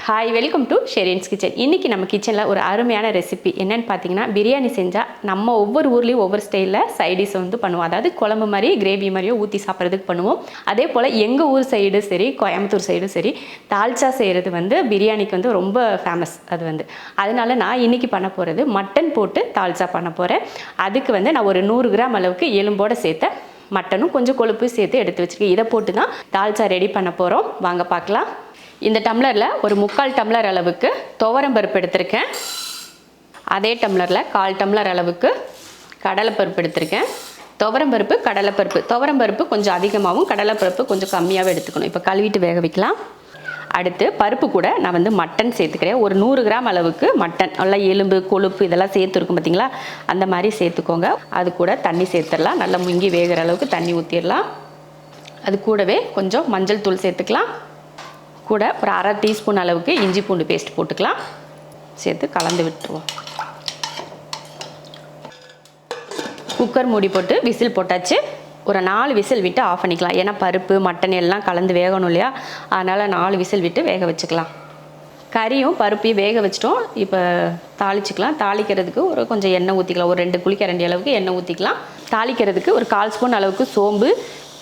Hi, welcome to Shereen's kitchen. இன்றைக்கி நம்ம கிச்சனில் ஒரு அருமையான ரெசிபி என்னென்னு பார்த்தீங்கன்னா, பிரியாணி செஞ்சால் நம்ம ஒவ்வொரு ஊர்லேயும் ஒவ்வொரு ஸ்டைலில் சைடிஸ் வந்து பண்ணுவோம். அதாவது குழம்பு மாதிரி கிரேவி மாதிரியோ ஊற்றி சாப்பிட்றதுக்கு பண்ணுவோம். அதே போல் எங்கள் ஊர் சைடு சரி, கோயம்புத்தூர் சைடும் சரி, தால்ச்சா செய்கிறது வந்து பிரியாணிக்கு வந்து ரொம்ப ஃபேமஸ். அது வந்து அதனால நான் இன்றைக்கி பண்ண போகிறது மட்டன் போட்டு தால்ச்சா பண்ண போகிறேன். அதுக்கு வந்து நான் ஒரு 100 கிராம் அளவுக்கு எலும்போடு சேர்த்த மட்டனும் கொஞ்சம் கொழுப்பு சேர்த்து எடுத்து வச்சுருக்கேன். இதை போட்டு தான் தால்ச்சா ரெடி பண்ண போகிறோம். வாங்க பார்க்கலாம். இந்த டம்ளரில் ஒரு 3/4 டம்ளர் அளவுக்கு துவரம்பருப்பு எடுத்திருக்கேன். அதே டம்ளரில் 1/4 டம்ளர் அளவுக்கு கடலைப்பருப்பு எடுத்திருக்கேன். துவரம்பருப்பு கொஞ்சம் அதிகமாகவும் கடலைப்பருப்பு கொஞ்சம் கம்மியாகவும் எடுத்துக்கணும். இப்போ கழுவிட்டு வேக வைக்கலாம். அடுத்து பருப்பு கூட நான் வந்து மட்டன் சேர்த்துக்கிறேன். ஒரு 100 கிராம் அளவுக்கு மட்டன், நல்லா எலும்பு கொழுப்பு இதெல்லாம் சேர்த்துருக்கும் பார்த்தீங்களா, அந்த மாதிரி சேர்த்துக்கோங்க. அது கூட தண்ணி சேர்த்துடலாம். நல்லா முங்கி வேகிற அளவுக்கு தண்ணி ஊற்றிடலாம். அது கூடவே கொஞ்சம் மஞ்சள் தூள் சேர்த்துக்கலாம். கூட ஒரு 1/2 டீஸ்பூன் அளவுக்கு இஞ்சி பூண்டு பேஸ்ட் போட்டுக்கலாம். சேர்த்து கலந்து விட்டுருவோம். குக்கர் மூடி போட்டு விசில் போட்டாச்சு. ஒரு 4 விசில் விட்டு ஆஃப் பண்ணிக்கலாம். ஏன்னா பருப்பு மட்டன் எல்லாம் கலந்து வேகணும் இல்லையா, அதனால் 4 விசில் விட்டு வேக வச்சுக்கலாம். கறியும் பருப்பையும் வேக வச்சிட்டோம். இப்போ தாளிச்சிக்கலாம். தாளிக்கிறதுக்கு ஒரு கொஞ்சம் எண்ணெய் ஊற்றிக்கலாம். ஒரு 2 குழிக்கரண்டி அளவுக்கு எண்ணெய் ஊற்றிக்கலாம். தாளிக்கிறதுக்கு ஒரு 1/4 ஸ்பூன் அளவுக்கு சோம்பு,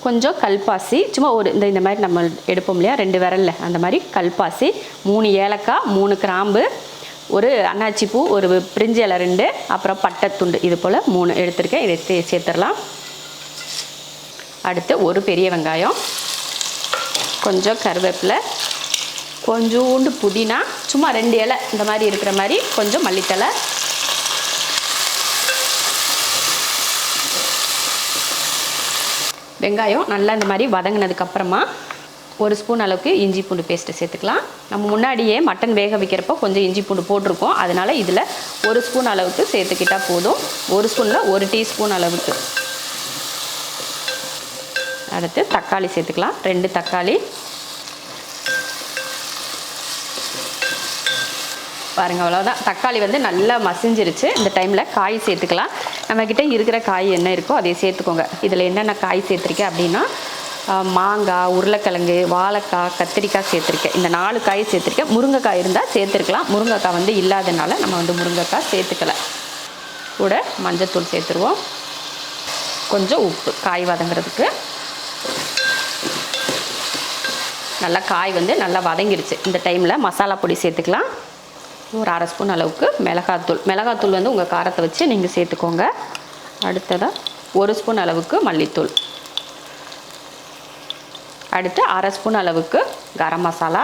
கொஞ்சம் கல்பாசி, சும்மா ஒரு இந்த மாதிரி நம்ம எடுப்போம் இல்லையா 2 விரலில், அந்த மாதிரி கல்பாசி, 3 ஏலக்காய், 3 கிராம்பு, ஒரு அன்னாச்சி பூ, ஒரு பிரிஞ்சி இலை 2, அப்புறம் பட்டைத்துண்டு, இது போல் 3 எடுத்துருக்கேன். இதை சேர்த்துடலாம். அடுத்து ஒரு பெரிய வெங்காயம், கொஞ்சம் கருவேப்பிலை, கொஞ்சோண்டு புதினா, சும்மா 2 இலை இந்த மாதிரி இருக்கிற மாதிரி, கொஞ்சம் மல்லித்தலை, வெங்காயம் நல்லா இந்த மாதிரி வதங்கினதுக்கப்புறமா 1 ஸ்பூன் அளவுக்கு இஞ்சி பூண்டு பேஸ்ட்டு சேர்த்துக்கலாம். நம்ம முன்னாடியே மட்டன் வேக வைக்கிறப்போ கொஞ்சம் இஞ்சி பூண்டு போட்டிருக்கோம். அதனால் இதில் 1 ஸ்பூன் அளவுக்கு சேர்த்துக்கிட்டால் போதும். 1 ஸ்பூனில் 1 டீஸ்பூன் அளவுக்கு. அடுத்து தக்காளி சேர்த்துக்கலாம். 2 தக்காளி பாருங்கள், அவ்வளோதான். தக்காளி வந்து நல்லா மசிஞ்சிருச்சு. இந்த டைமில் காய் சேர்த்துக்கலாம். நம்மக்கிட்ட இருக்கிற காய் என்ன இருக்கோ அதை சேர்த்துக்கோங்க. இதில் என்னென்ன காய் சேர்த்துருக்கேன் அப்படின்னா, மாங்காய், உருளைக்கிழங்கு, வாழைக்காய், கத்திரிக்காய் சேர்த்துருக்கேன். இந்த 4 காய் சேர்த்துருக்கேன். முருங்கைக்காய் இருந்தால் சேர்த்துருக்கலாம். முருங்கைக்காய் வந்து இல்லாதனால நம்ம வந்து முருங்கைக்காய் சேர்த்துக்கலை. கூட மஞ்சத்தூள் சேர்த்துருவோம். கொஞ்சம் உப்பு காய் வதங்கிறதுக்கு. நல்லா காய் வந்து நல்லா வதங்கிடுச்சு. இந்த டைமில் மசாலா பொடி சேர்த்துக்கலாம். ஒரு 1/2 ஸ்பூன் அளவுக்கு மிளகாத்தூள் வந்து உங்கள் காரத்தை வச்சு நீங்கள் சேர்த்துக்கோங்க. அடுத்ததாக 1 ஸ்பூன் அளவுக்கு மல்லித்தூள். அடுத்து 1/2 ஸ்பூன் அளவுக்கு கரம் மசாலா.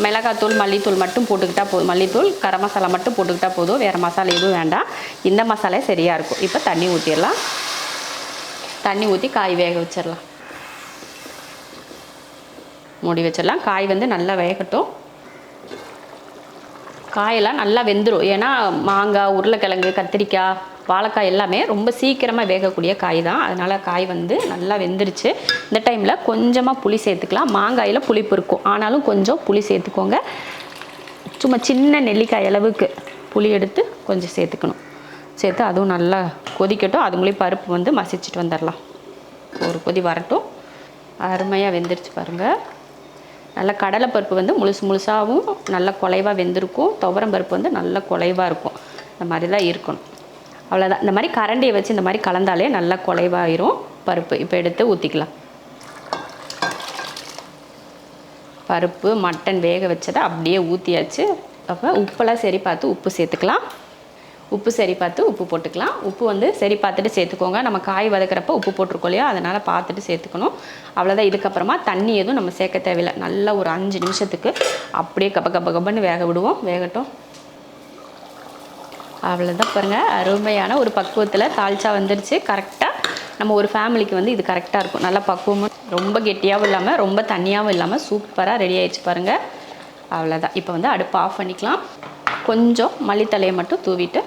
மிளகாத்தூள் மல்லித்தூள் மட்டும் போட்டுக்கிட்டால் போதும். மல்லித்தூள் கரம் மசாலா மட்டும் போட்டுக்கிட்டால் போதும். வேறு மசாலா எதுவும் வேண்டாம். இந்த மசாலா சரியாக இருக்கும். இப்போ தண்ணி ஊற்றிடலாம். தண்ணி ஊற்றி காய் வேக வச்சிடலாம். மூடி வச்சிடலாம். காய் வந்து நல்லா வேகட்டும். காயெல்லாம் நல்லா வெந்துடும். ஏன்னா மாங்காய், உருளைக்கிழங்கு, கத்திரிக்காய், வாழைக்காய் எல்லாமே ரொம்ப சீக்கிரமாக வேகக்கூடிய காய் தான். அதனால் காய் வந்து நல்லா வெந்துருச்சு. இந்த டைமில் கொஞ்சமாக புளி சேர்த்துக்கலாம். மாங்காயில் புளிப்பு இருக்கும், ஆனாலும் கொஞ்சம் புளி சேர்த்துக்கோங்க. சும்மா சின்ன நெல்லிக்காய் அளவுக்கு புளி எடுத்து கொஞ்சம் சேர்த்துக்கணும். சேர்த்து அதுவும் நல்லா கொதிக்கட்டும். அதுங்களையும் பருப்பு வந்து மசிச்சுட்டு வந்துடலாம். ஒரு கொதி வரட்டும். அருமையாக வெந்துருச்சு பாருங்கள். நல்லா கடலைப்பருப்பு வந்து முழுசாகவும் நல்லா குலைவாக வெந்திருக்கும். துவரம்பருப்பு வந்து நல்லா குலைவாக இருக்கும். இந்த மாதிரி தான் இருக்கணும். அவ்வளோதான். இந்த மாதிரி கரண்டியை வச்சு இந்த மாதிரி கலந்தாலே நல்லா குலைவாயிரும் பருப்பு. இப்போ எடுத்து ஊற்றிக்கலாம். பருப்பு மட்டன் வேக வச்சதை அப்படியே ஊற்றியாச்சு. அப்போ உப்பெல்லாம் சரி பார்த்து உப்பு சேர்த்துக்கலாம். உப்பு போட்டுக்கலாம். உப்பு வந்து சரி பார்த்துட்டு சேர்த்துக்கோங்க. நம்ம காய் வதக்கிறப்ப உப்பு போட்டிருக்கோம் இல்லையா, அதனால் பார்த்துட்டு சேர்த்துக்கணும். அவ்வளோதான். இதுக்கப்புறமா தண்ணி எதுவும் நம்ம சேர்க்க தேவையில்லை. நல்லா ஒரு 5 நிமிஷத்துக்கு அப்படியே கப்பன்னு வேக விடுவோம். வேகட்டும். அவ்வளோதான் பாருங்கள். அருமையான ஒரு பக்குவத்தில் தால்ச்சா வந்துடுச்சு. கரெக்டாக நம்ம ஒரு ஃபேமிலிக்கு வந்து இது கரெக்டாக இருக்கும். நல்லா பக்குவமும் ரொம்ப கெட்டியாகவும் இல்லாமல் ரொம்ப தண்ணியாகவும் இல்லாமல் சூப்பராக ரெடி ஆகிடுச்சு பாருங்கள். அவ்வளோதான். இப்போ வந்து அடுப்பை ஆஃப் பண்ணிக்கலாம். கொஞ்சம் மல்லித்தலையை மட்டும் தூவிட்டு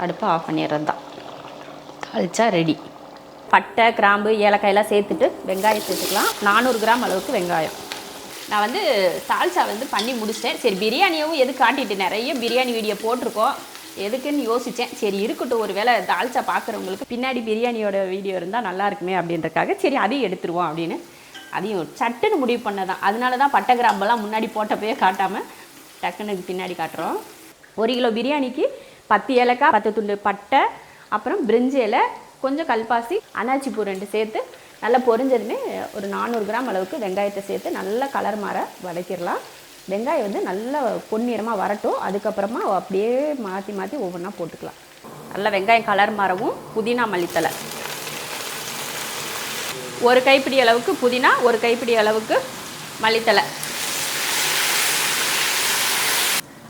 அடுப்பை ஆஃப் பண்ணிடுறது தான். தால்ச்சா ரெடி. பட்டை, கிராம்பு, ஏலக்காயெல்லாம் சேர்த்துட்டு வெங்காயம் சேர்த்துக்கலாம். 400 கிராம் அளவுக்கு வெங்காயம். நான் வந்து தால்ச்சா வந்து பண்ணி முடிச்சிட்டேன். சரி, பிரியாணியும் எது காட்டிட்டு நிறைய பிரியாணி வீடியோ போட்டிருக்கோம், எதுக்குன்னு யோசித்தேன். சரி இருக்கட்டும், ஒரு வேளை தால்ச்சா பார்க்குறவங்களுக்கு பின்னாடி பிரியாணியோட வீடியோ இருந்தால் நல்லா இருக்குமே அப்படின்றக்காக சரி அதையும் எடுத்துருவோம் அப்படின்னு அதையும் சட்டுன்னு முடிவு பண்ணதான். அதனால தான் பட்டை கிராம்பெல்லாம் முன்னாடி போட்டப்பவே காட்டாமல் டக்குனுக்கு பின்னாடி காட்டுறோம். 1 கிலோ பிரியாணிக்கு 10 ஏலக்காய், 10 துண்டு பட்டை, அப்புறம் பிரிஞ்சி இலை, கொஞ்சம் கல்பாசி, அன்னாச்சி பூ 2 சேர்த்து நல்லா பொரிஞ்சதுமே ஒரு 400 கிராம் அளவுக்கு வெங்காயத்தை சேர்த்து நல்லா கலர் மாற வதக்கிடலாம். வெங்காயம் வந்து நல்லா பொன்னிறமாக வரட்டும். அதுக்கப்புறமா அப்படியே மாற்றி மாற்றி ஒவ்வொன்றா போட்டுக்கலாம். நல்லா வெங்காயம் கலர் மாறவும் புதினா மல்லித்தலை 1 கைப்பிடி அளவுக்கு புதினா, 1 கைப்பிடி அளவுக்கு மல்லித்தலை.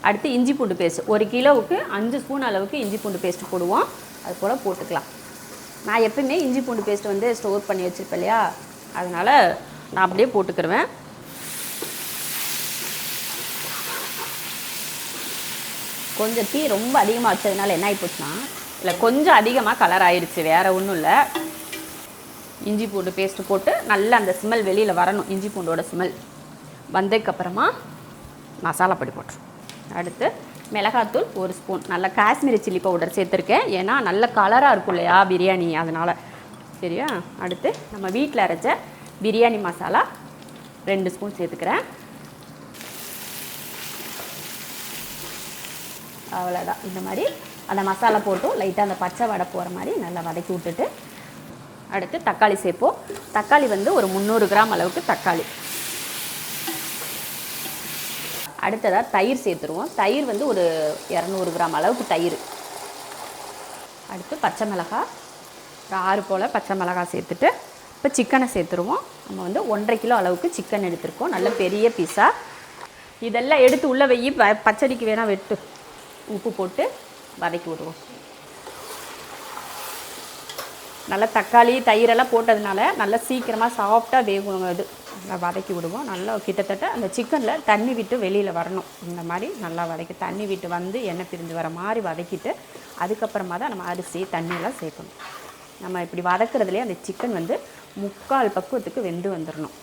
அடுத்து இஞ்சி பூண்டு பேஸ்ட் 1 கிலோவுக்கு 5 ஸ்பூன் அளவுக்கு இஞ்சி பூண்டு பேஸ்ட் போடுவோம். அது போல் போட்டுக்கலாம். நான் எப்பவுமே இஞ்சி பூண்டு பேஸ்ட் வந்து ஸ்டோர் பண்ணி வச்சுருப்பேன் இல்லையா, அதனால் நான் அப்படியே போட்டுக்கிடுவேன். கொஞ்சம் தீ ரொம்ப அதிகமாக வச்சதுனால என்ன ஆகிப்போச்சுன்னா, இல்லை கொஞ்சம் அதிகமாக கலர் ஆயிடுச்சு, வேறு ஒன்றும் இல்லை. இஞ்சி பூண்டு பேஸ்ட்டு போட்டு நல்லா அந்த ஸ்மெல் வெளியில் வரணும். இஞ்சி பூண்டோட ஸ்மெல் வந்ததுக்கப்புறமா மசாலா பொடி போட்டுரும். அடுத்து மிளகாத்தூள் 1 ஸ்பூன், நல்ல காஷ்மீரி சில்லி பவுடர் சேர்த்துருக்கேன். ஏன்னா நல்ல கலராக இருக்கும் இல்லையா பிரியாணி, அதனால். சரியா? அடுத்து நம்ம வீட்டில் அரைச்ச பிரியாணி மசாலா 2 ஸ்பூன் சேர்த்துக்கிறேன். அவ்வளோதான். இந்த மாதிரி அந்த மசாலா போட்டும் லைட்டாக அந்த பச்சை வடை போகிற மாதிரி நல்லா வதக்கி விட்டுட்டு அடுத்து தக்காளி சேர்ப்போம். தக்காளி வந்து ஒரு 300 கிராம் அளவுக்கு தக்காளி. அடுத்ததாக தயிர் சேர்த்துருவோம். தயிர் வந்து ஒரு 200 கிராம் அளவுக்கு தயிர். அடுத்து பச்சை மிளகாய் ஒரு 6 போல் பச்சை மிளகாய் சேர்த்துட்டு இப்போ சிக்கனை சேர்த்துருவோம். நம்ம வந்து 1.5 கிலோ அளவுக்கு சிக்கன் எடுத்துருக்கோம், நல்ல பெரிய பீஸாக. இதெல்லாம் எடுத்து உள்ளே வெயி பச்சடிக்கு வேணால் வெட்டு. உப்பு போட்டு வதக்கி விடுவோம். நல்லா தக்காளி தயிரெல்லாம் போட்டதுனால நல்லா சீக்கிரமாக சாஃப்டாக வேகும். இது நல்லா வதக்கி விடுவோம். நல்லா கிட்டத்தட்ட அந்த சிக்கனில் தண்ணி விட்டு வெளியில் வரணும். இந்த மாதிரி நல்லா வதக்கி தண்ணி விட்டு வந்து எண்ணெய் பிரிஞ்சு வர மாதிரி வதக்கிட்டு அதுக்கப்புறமா தான் நம்ம அரிசி தண்ணியெல்லாம் சேர்க்கணும். நம்ம இப்படி வதக்குறதுலேயே அந்த சிக்கன் வந்து 3/4 பக்குவத்துக்கு வெந்து வந்துடணும்.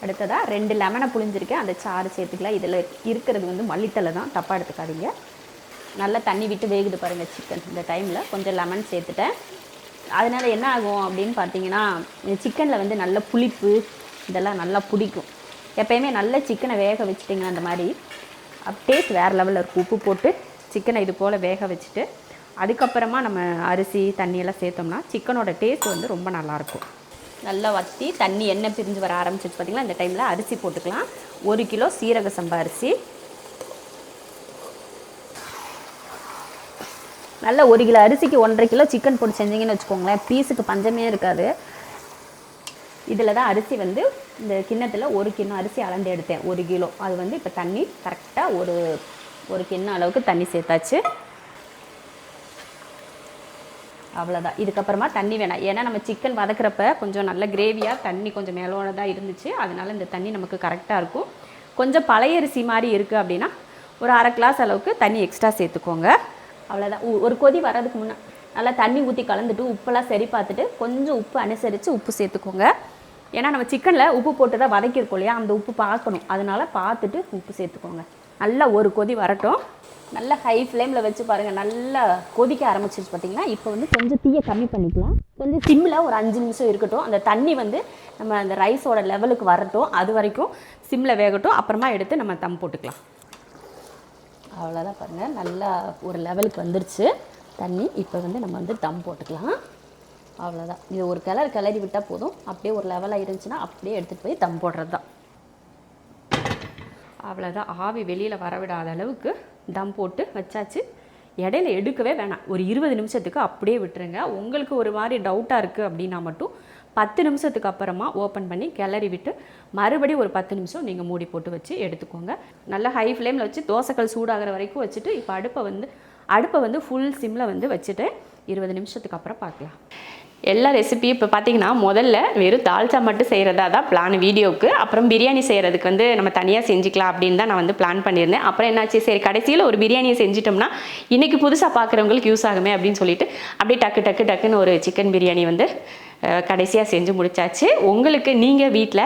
அடுத்ததாக 2 லெமனை புழிஞ்சிருக்கேன், அந்த சாறு சேர்த்துக்கலாம். இதில் இருக்கிறது வந்து மல்லித்தலை தான், தப்பாக எடுத்துக்காதீங்க. நல்லா தண்ணி விட்டு வேகுது பாருங்கள் சிக்கன். இந்த டைமில் கொஞ்சம் லெமன் சேர்த்துட்டேன். அதனால் என்ன ஆகும் அப்படின்னு பார்த்தீங்கன்னா, சிக்கனில் வந்து நல்ல புளிப்பு இதெல்லாம் நல்லா பிடிக்கும். எப்போயுமே நல்ல சிக்கனை வேக வச்சுட்டிங்கன்னா அந்த மாதிரி டேஸ்ட் வேறு லெவலில் இருக்கும். உப்பு போட்டு சிக்கனை இது போல் வேக வச்சுட்டு அதுக்கப்புறமா நம்ம அரிசி தண்ணியெல்லாம் சேர்த்தோம்னா சிக்கனோட டேஸ்ட் வந்து ரொம்ப நல்லாயிருக்கும். நல்லா வற்றி தண்ணி எண்ணெய் பிரிஞ்சு வர ஆரம்பிச்சிச்சு பார்த்திங்களா. இந்த டைமில் அரிசி போட்டுக்கலாம். 1 கிலோ சீரக சம்பா அரிசி. நல்லா 1 கிலோ அரிசிக்கு 1.5 கிலோ சிக்கன் போட்டு செஞ்சிங்கன்னு வச்சுக்கோங்களேன், பீஸுக்கு பஞ்சமே இருக்காது. இதில் தான் அரிசி வந்து இந்த கிண்ணத்தில் 1 கிண்ணம் அரிசி அளந்து எடுத்தேன், 1 கிலோ. அது வந்து இப்போ தண்ணி கரெக்டாக ஒரு கிண்ணம் அளவுக்கு தண்ணி சேர்த்தாச்சு. அவ்வளோதான். இதுக்கப்புறமா தண்ணி வேணாம், ஏன்னா நம்ம சிக்கன் வதக்கிறப்ப கொஞ்சம் நல்ல கிரேவியாக தண்ணி கொஞ்சம் மேலோனதாக இருந்துச்சு. அதனால் இந்த தண்ணி நமக்கு கரெக்டாக இருக்கும். கொஞ்சம் பழைய அரிசி மாதிரி இருக்குது அப்படின்னா ஒரு 1/2 கிளாஸ் அளவுக்கு தண்ணி எக்ஸ்ட்ரா சேர்த்துக்கோங்க. அவ்வளோதான். ஒரு கொதி வர்றதுக்கு முன்னே நல்லா தண்ணி ஊற்றி கலந்துட்டு உப்பெல்லாம் சரி பார்த்துட்டு கொஞ்சம் உப்பு அனுசரித்து உப்பு சேர்த்துக்கோங்க. ஏன்னா நம்ம சிக்கனில் உப்பு போட்டு தான் வதக்கியிருக்கோம் இல்லையா, அந்த உப்பு பார்க்கணும். அதனால் பார்த்துட்டு உப்பு சேர்த்துக்கோங்க. நல்லா ஒரு கொதி வரட்டும். நல்லா ஹை ஃப்ளேமில் வச்சு பாருங்கள், நல்லா கொதிக்க ஆரம்பிச்சிருச்சு பார்த்திங்கன்னா. இப்போ வந்து கொஞ்சம் தீயை கம்மி பண்ணிக்கலாம். கொஞ்சம் சிம்மில் ஒரு 5 நிமிஷம் இருக்கட்டும். அந்த தண்ணி வந்து நம்ம அந்த ரைஸோட லெவலுக்கு வரட்டும். அது வரைக்கும் சிம்மில் வேகட்டும். அப்புறமா எடுத்து நம்ம தம் போட்டுக்கலாம். அவ்வளோதான் பாருங்கள், நல்லா ஒரு லெவலுக்கு வந்துருச்சு தண்ணி. இப்போ வந்து நம்ம வந்து தம் போட்டுக்கலாம். அவ்வளோதான். இது ஒரு கிளறி விட்டால் போதும். அப்படியே ஒரு லெவலாக இருந்துச்சுன்னா அப்படியே எடுத்துகிட்டு போய் தம் போடுறது தான். அவ்வளோதான். ஆவி வெளியில் வரவிடாத அளவுக்கு தம் போட்டு வச்சாச்சு. இடையில எடுக்கவே வேணாம். ஒரு 20 நிமிஷத்துக்கு அப்படியே விட்டுருங்க. உங்களுக்கு ஒரு மாதிரி டவுட்டாக இருக்குது அப்படின்னா மட்டும் 10 நிமிஷத்துக்கு அப்புறமா ஓப்பன் பண்ணி கிளறி விட்டு மறுபடியும் ஒரு 10 நிமிஷம் நீங்கள் மூடி போட்டு வச்சு எடுத்துக்கோங்க. நல்லா ஹை ஃப்ளேமில் வச்சு தோசைக்கல் சூடாகிற வரைக்கும் வச்சுட்டு இப்போ அடுப்பை வந்து ஃபுல் சிம்மில் வந்து வச்சுட்டு 20 நிமிஷத்துக்கு அப்புறம் பார்க்கலாம். எல்லா ரெசிபியும் இப்போ பார்த்தீங்கன்னா முதல்ல வெறும் தால்ச்சா மட்டும் செய்கிறதா தான் பிளான் வீடியோவுக்கு. அப்புறம் பிரியாணி செய்கிறதுக்கு வந்து நம்ம தனியாக செஞ்சுக்கலாம் அப்படின்னு தான் நான் வந்து பிளான் பண்ணியிருந்தேன். அப்புறம் என்னாச்சு, சரி கடைசியில் ஒரு பிரியாணியை செஞ்சிட்டோம்னா இன்றைக்கி புதுசாக பார்க்குறவங்களுக்கு யூஸ் ஆகுமே அப்படின்னு சொல்லிட்டு அப்படியே டக்குன்னு ஒரு சிக்கன் பிரியாணி வந்து கடைசியாக செஞ்சு முடிச்சாச்சு. உங்களுக்கு நீங்கள் வீட்டில்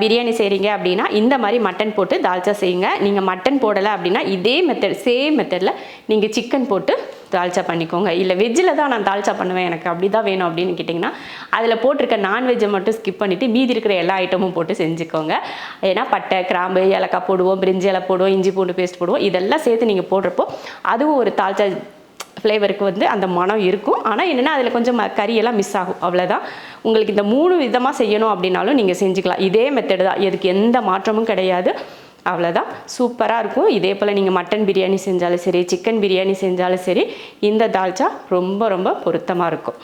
பிரியாணி செய்கிறீங்க அப்படின்னா இந்த மாதிரி மட்டன் போட்டு தால்ச்சா செய்யுங்க. நீங்கள் மட்டன் போடலை அப்படின்னா இதே மெத்தட் சேம் மெத்தடில் நீங்கள் சிக்கன் போட்டு தால்ச்சா பண்ணிக்கோங்க. இல்லை வெஜ்ஜில் தான் நான் தால்ச்சா பண்ணுவேன், எனக்கு அப்படி தான் வேணும் அப்படின்னு கேட்டிங்கன்னா அதில் போட்டிருக்க நான்வெஜ்ஜை மட்டும் ஸ்கிப் பண்ணிவிட்டு மீதி இருக்கிற எல்லா ஐட்டமும் போட்டு செஞ்சுக்கோங்க. ஏன்னா பட்டை, கிராம்பு, ஏலக்காய் போடுவோம், பிரிஞ்சி இலை போடுவோம், இஞ்சி பூண்டு பேஸ்ட் போடுவோம். இதெல்லாம் சேர்த்து நீங்கள் போடுறப்போ அதுவும் ஒரு தால்ச்சா ஃப்ளேவருக்கு வந்து அந்த மனம் இருக்கும். ஆனால் என்னென்னா அதில் கொஞ்சம் கறியெல்லாம் மிஸ் ஆகும், அவ்வளோதான். உங்களுக்கு இந்த 3 விதமாக செய்யணும் அப்படின்னாலும் நீங்கள் செஞ்சுக்கலாம். இதே மெத்தடு தான், எதுக்கு எந்த மாற்றமும் கிடையாது, அவ்வளோதான். சூப்பராக இருக்கும். இதே போல் நீங்கள் மட்டன் பிரியாணி செஞ்சாலும் சரி, சிக்கன் பிரியாணி செஞ்சாலும் சரி, இந்த தால்ச்சா ரொம்ப ரொம்ப பொருத்தமாக இருக்கும்.